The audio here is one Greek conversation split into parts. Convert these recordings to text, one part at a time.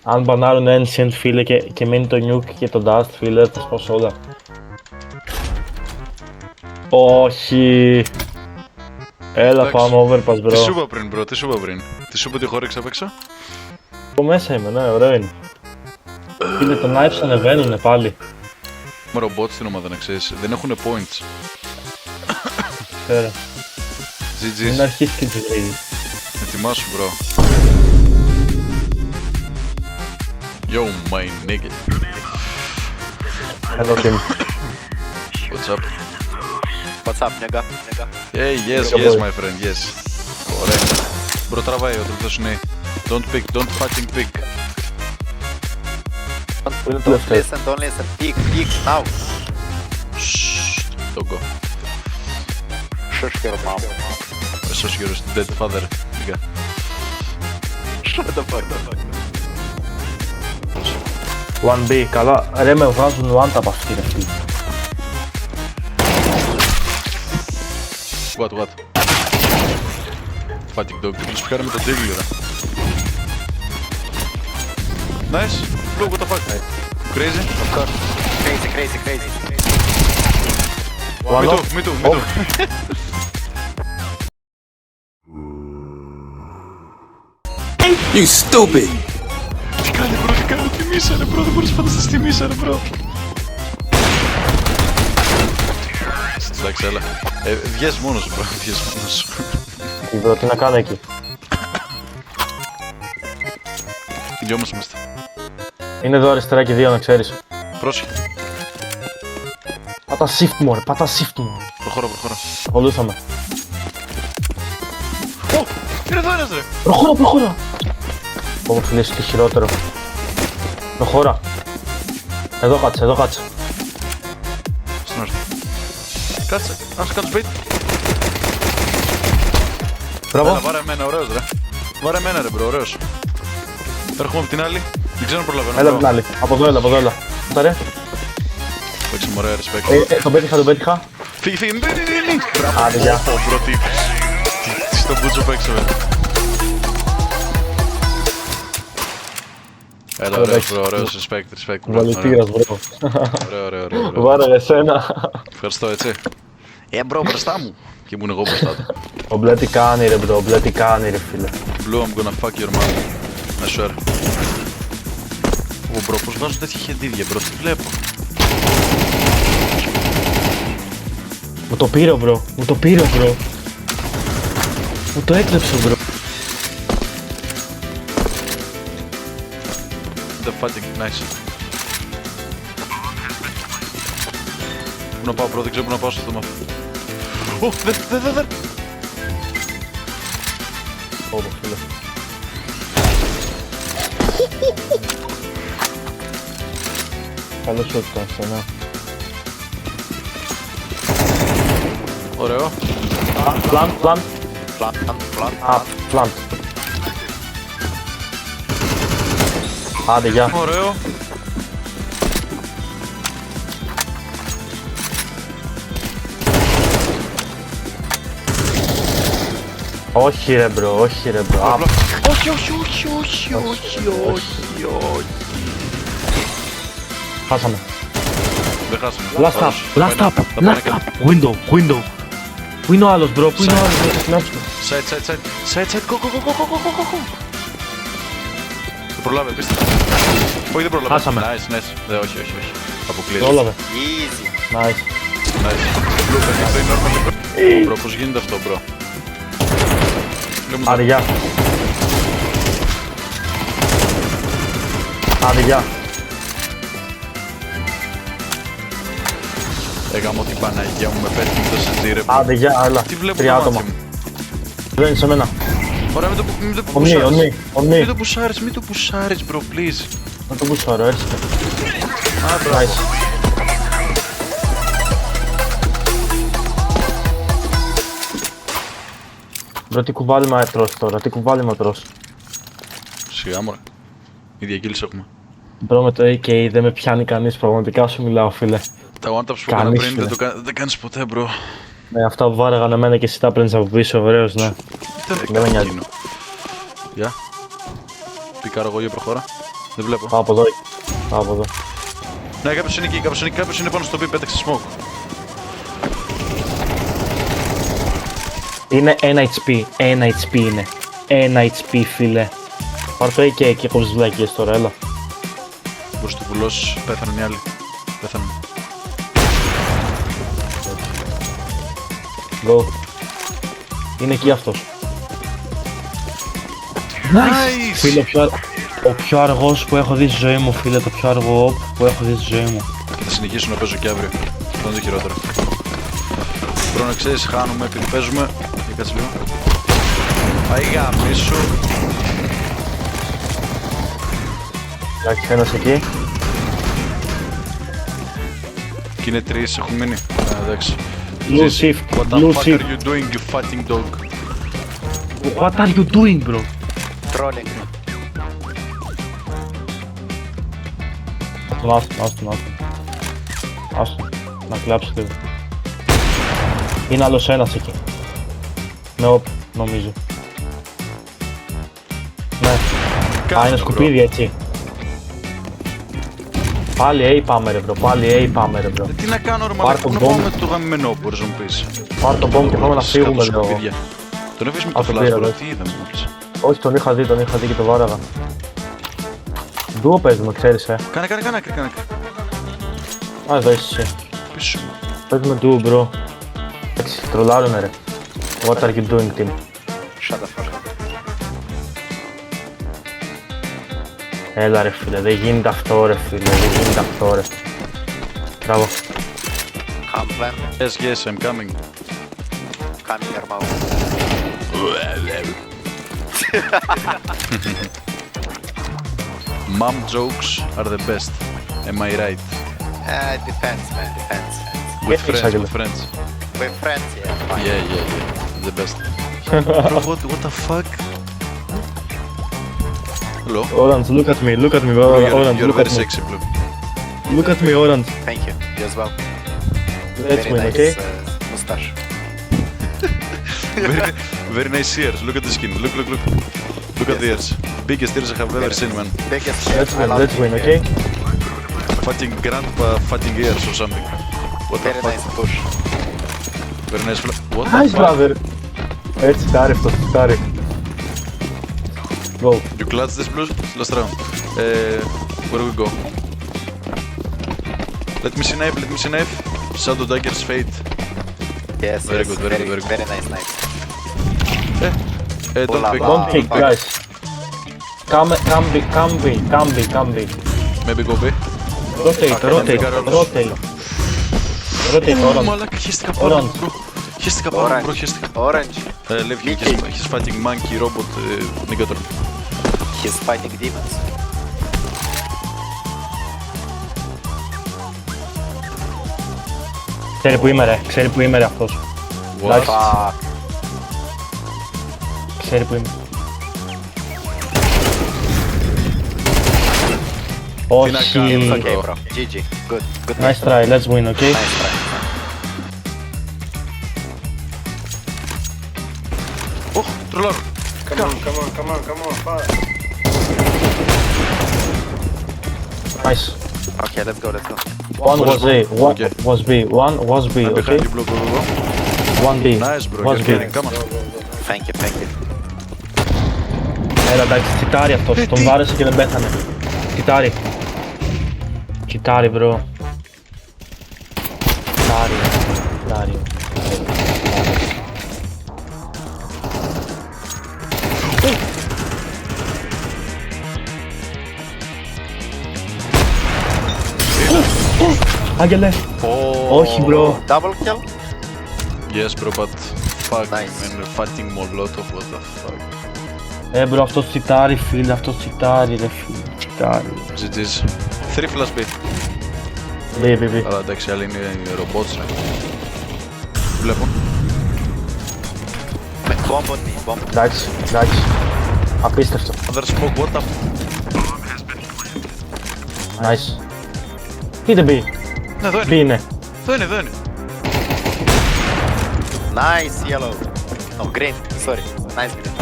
Αν μπανάρουν Ancient, φίλε, και μείνει το Nuke και το Dust, φίλε, θα σπάσω όλα. Όχι. Έλα, πάμε overpass, bro. Τι σου είπα πριν, bro, τι σου είπα πριν. Τι σου είπα ότι χώριξα απ' έξω. Από μέσα είμαι, ναι, ωραίο είναι. Φίλε, το knives ανεβαίνουνε πάλι. Με ρομπότ στην ομάδα να ξέρεις, δεν έχουνε points. Ξέρω. GG's. Είναι αρχίσει και τη ζωή. Ετοιμάσου, bro. Yo, my nigga. Hello, Tim. What's up? What's up, nigga? Hey, yes, my friend, yes. Correct. Bro, τραβάει ο τρίτος είναι. Don't pick, don't fucking pick. Don't listen. Peek, now. Shhh, don't go. Shush your mom. Σως γύρω dead father, nigga. Shut the fuck up. 1B, καλά. Ρε, με βγάζουν one tap αυτοί, ρε φίλε. What? Fucking dog, τους πιάνουμε το jiggle, ρε. Nice. Bro, what the fuck? Crazy? Of course. Crazy. Me too. You stupid! Τι κάνει, τιμήσανε, bro, δεν μπορείς να φανταστείς τιμήσανε, bro. Εντάξει, έλα. Βγες μόνος σου, bro, βγες μόνος σου. Τι bro, τι να κάνω εκεί. Οι δυο μας είμαστε. Είναι εδώ αριστερά και δύο, να ξέρεις. Πρόσεχε. Πάτα shift more, πάτα shift more. Προχώρα. Ακολούθαμε. Ω, είναι εδώ ένας, ρε. Προχώρα. Ω, φίλε, είσαι το χειρότερο. Προχώρα. Εδώ κάτσε. Στην όρθια. Κάτσε, ας κάτσω bait. Μπράβο. Έλα, βάρε εμένα, ωραίος, ρε. Βάρε εμένα, ρε, bro, ωραίος. Έρχομαι από την άλλη. Δεν ξέρω αν προλαβαίνω. Έλα από την άλλη. Από εδώ, έλα. Κοίτα ρε. Παίξε μου, ωραία, respect. Τον πέτυχα. Φύγει. Μη. Άντε, γεια. Ω, bro, τι στο μπούτσο παίξαμε. Έλα, ωραίος, bro, ωραίος, respect, bro. Βαλιτήρας, bro. Ωραίο. Βάρε εσένα. Ευχαριστώ, έτσι. Bro, μπροστά μου. Και ήμουν εγώ μπροστά του. Ο μπλε τι κάνει ρε bro, φίλε. Blue, I'm gonna fuck your mother. I swear. Ω, bro, πως βάζουν τέτοια χεντίδια, bro, τι βλέπω. Μου το πήρε, bro. Μου το έκλεψε, bro. The fighting, nice. Πού να πάω, bro, δεν ξέρω πού να πάω στο θέμα. Ω, δεν. Ω, φίλε. Καλώς ήταν στενά. Ωραίο. Plant. Plant. Άντε, γεια. Ωραίο. Όχι ρε bro. Όχι. Χάσαμε. Δεν χάσαμε. Last up. Window. Πού είναι ο άλλος bro, Side, go. Δεν προλάβε, πίστε. Όχι, δεν προλάβε. Χάσαμε. Nice. Όχι. Αποκλείζεται. Πρόλαβε. Easy. Nice. Blue, παιδί, bro, πώς γίνεται αυτό, bro. Άντε, γεια. Έγαμω την Παναγία μου, με πέτυχε το σετζί, ρε. Άντε, γεια, έλα. Τι βλέπω Τρία το μάτι άτομα. μου. Δεν είναι σε μένα. Ωραία, μην το On πουσάρεις. me. Μην το πουσάρεις, bro, please. Να το μπουσάρω, έρχεται. Α, μπράβο. Nice. Bro, τι κουβάλιμα τρως τώρα, Σιγά, μωρέ. Ίδια kills έχουμε. Bro, με το AK δεν με πιάνει κανείς, πραγματικά σου μιλάω, φίλε. Τα one taps που έκανα Κανείς, πριν φίλε. δεν κάνεις ποτέ, bro. Με αυτά που βάραγαν εμένα και εσύ τα παίρνεις από πίσω, ωραίος, ναι. Δεν με νοιάζει. Γεια. Πικάρω εγώ για προχώρα. Δεν βλέπω. Πάω από εδώ. Πάω από εδώ. Ναι, κάποιος είναι εκεί, κάποιος είναι πάνω στο οποίο πέταξε smoke. Είναι 1 HP. 1 HP είναι. 1 HP, φίλε. Πάρ' το AK και έχω τις βλακίες τώρα, έλα. Μπορείς να το πουλώσεις, πέθαναν οι άλλοι. Πέθαναν. Go. Είναι εκεί αυτός. Nice! Φίλε, ο πιο αργός που έχω δει στη ζωή μου, φίλε, το πιο αργό op που έχω δει στη ζωή μου. Και θα συνεχίσω να παίζω και αύριο. Αυτό είναι το χειρότερο. Πρέπει να ξέρεις, χάνουμε επειδή παίζουμε. Για κάτσε λίγο. Πάει γαμίσου. Εντάξει, ένας εκεί. Και είναι τρεις, έχουν μείνει. Εντάξει. Blue Ζήσει. shift, What the blue fuck shift. are you doing, you fatting dog? What are you doing, bro? Trolling. Άστον, να κλάψει λίγο. Είναι άλλος ένας εκεί. Με όπ, νομίζω. Ναι. Α, είναι Κάτω, σκουπίδι έτσι. Πάλι A πάμε ρε bro, πάλι A πάμε ρε bro. Τι να κάνω ρε Πάρ' μαλάκα, τον πού να πάω bomb. με το γαμμένο, μπορείς να μου πεις. Πάρ' τον bomb και πάμε να φύγουμε Σκάτω λίγο. σκουπίδια. Τον έφυγες με το Ας το flash, πήρα, bro, ναι. τι είδαμε μόλις. Όχι, τον είχα δει και το βάραγα. Ντουο παίζουμε, ξέρεις Κάνε άκρη. Α, εδώ είσαι εσύ. Πίσω μου. Παίζουμε ντουο bro. Έτσι, τρολάρουνε ρε. What are you doing, team? Shut the fuck up. Έλα ρε φίλε, δεν γίνεται αυτό ρε φίλε, δεν γίνεται αυτό ρε. Μπράβο. Come plan. Yes, I'm coming. Come in your mouth. Mom jokes are the best. Am I right? Depends, man. Depends. With Yes, friends, exactly. with friends. We're friends, yeah. Fine. Yeah. The best. Bro, what the fuck? Hello? Orange, look at me, bro. Orange, You're look very at me. sexy, blue. Look at me, Orange. Thank you. You as well. Let's Very win, nice okay? mustache. Very nice ears. Look at the skin. Look. Look at the ears. Biggest ears I have ever seen, man. Biggest Let's win, okay? Fucking grandpa fucking ears or something. What the Very fuck? nice push. Very nice What Nice, the fuck? brother. Έτσι, φτάρει αυτό, φτάρει. Go. You clutch this blue last round. Where we go? Let me see knife. Shadow daggers fade. Yes, Very yes. good, very good. Very nice knife. Don't Hola, pick. Don't pick, fuck. guys. Come B. Maybe go B. Rotate, Oh, Orange. μαλάκα, χέστηκα πάρα Orange. πολύ, bro. Χέστηκα πάρα πολύ, bro, Orange. χέστηκα. Orange. Leave him, Mickey. he's fighting monkey, robot, Megatron. He's fighting demons. Ξέρει που είμαι ρε αυτός. What? Εντάξει. Fuck. Ξέρει που είμαι. Τι να Όχι. κάνουμε, It's okay, bro. bro. GG. Good. Good Nice game. try, let's win, okay? Nice try. Oh, τρολάρω. Come on, fire. Nice. Okay, let's go. One was A, one Okay. was B, one was B, I'm okay? behind you, bro, go. One B, Nice, bro, was you're B. getting, come on. Thank you. Έλα εντάξει, τσιτάρει αυτός, τον βάρεσε και δεν πέθανε. Τσιτάρει. Τσιτάρει, bro. Τσιτάρει. Άγγελε. Όχι, bro. Double kill? Yes, bro, but fuck, Nice. man, fighting Molotov, what the fuck. Bro, αυτός τσιτάρει, φίλε, αυτός τσιτάρει, ρε φίλε. Τσιτάρει. GG's. 3 flash B. B. Αλλά εντάξει, άλλοι είναι robots, ρε. Βλέπω. Bomb on me. Bomb. Εντάξει. Απίστευτο. Other smoke, what the Nice. Κοίτα B. Ναι, εδώ B είναι. είναι. Εδώ είναι. Nice yellow. No, green. Sorry. Nice green.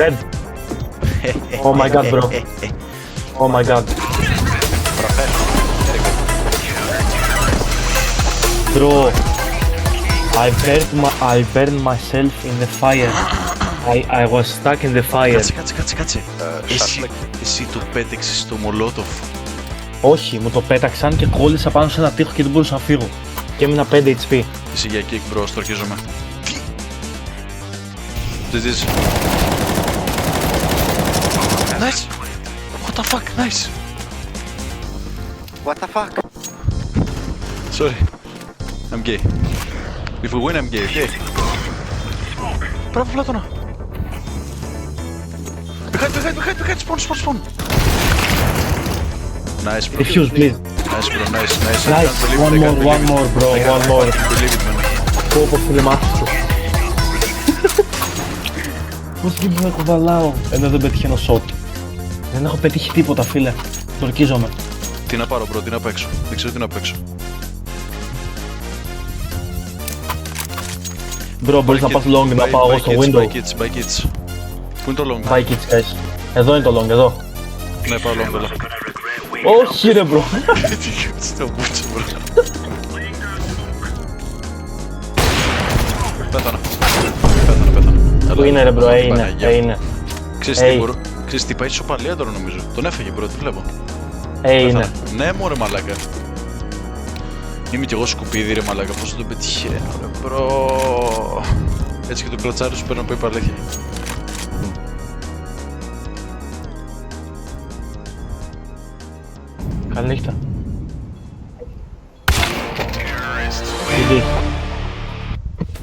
Red. Oh my god, bro. Oh my god. Bro, I burned myself in the fire. I was stuck in the fire. Κάτσε. Εσύ το πέταξες στο Μολότοφ. Όχι, μου το πέταξαν και κόλλησα πάνω σε ένα τοίχο και δεν μπορούσα να φύγω. Και έμεινα 5 HP. Είσαι για kick bro, στροχίζομαι. Τι ζεις. Nice. What the fuck, nice. What the fuck? Sorry. I'm gay. If we win, I'm gay, okay? Μπράβο, Πλάτωνα. Behind, spawn. Nice, bro. Defuse, please. Nice, bro, nice. I Nice, can't believe one it, I can't more, believe it. bro, I can't one more. fucking believe it, man. Πω πω φίλε μάτια σου. Πώς γίνεται να κουβαλάω ενώ δεν πετυχαίνω shot. Δεν έχω πετύχει τίποτα φίλε. Τορκίζομαι. Τι να πάρω, bro, τι να παίξω. Δεν ξέρω τι να παίξω. Bro, μπορείς να πας long να πάω εγώ στο window. By kids. Πού είναι το long? Bye kids guys. Εδώ είναι το long, εδώ. Ναι, πάω long, έλα. Όχι ρε bro. Τι κάνεις στο μπούτσο, bro. Πέθανα. Πού είναι ρε bro, είναι. Ξέρεις τι πάει σοπαλία τώρα νομίζω. Τον έφεγε bro, τι βλέπω. Είναι. Ναι μωρέ μαλάκα. Είμαι κι εγώ σκουπίδι ρε μαλάκα, πώς τον πετυχαίνω ρε μπρο. Έτσι και τον κλωτσάρι σου παίρνω που είπα αλήθεια. Καληνύχτα. GG.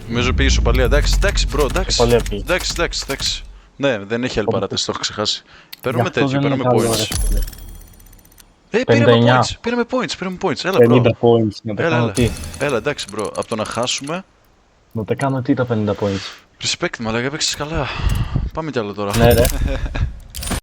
Νομίζω πήγε σοπαλία, εντάξει μπρο, Σοπαλία πήγε. εντάξει. Ναι, δεν έχει άλλη παράτηση, το έχω ξεχάσει. Γι' Παίρνουμε αυτό τέτοιο, δεν είναι παίρνουμε καλό, points. ρε. Πήραμε points, έλα 50 bro. points, να τα κάνω τι. Έλα εντάξει bro, από το να χάσουμε. Να τα κάνω τι τα 50 points. Respect μαλάκα, έπαιξες καλά. Πάμε κι άλλο τώρα. Ναι ρε.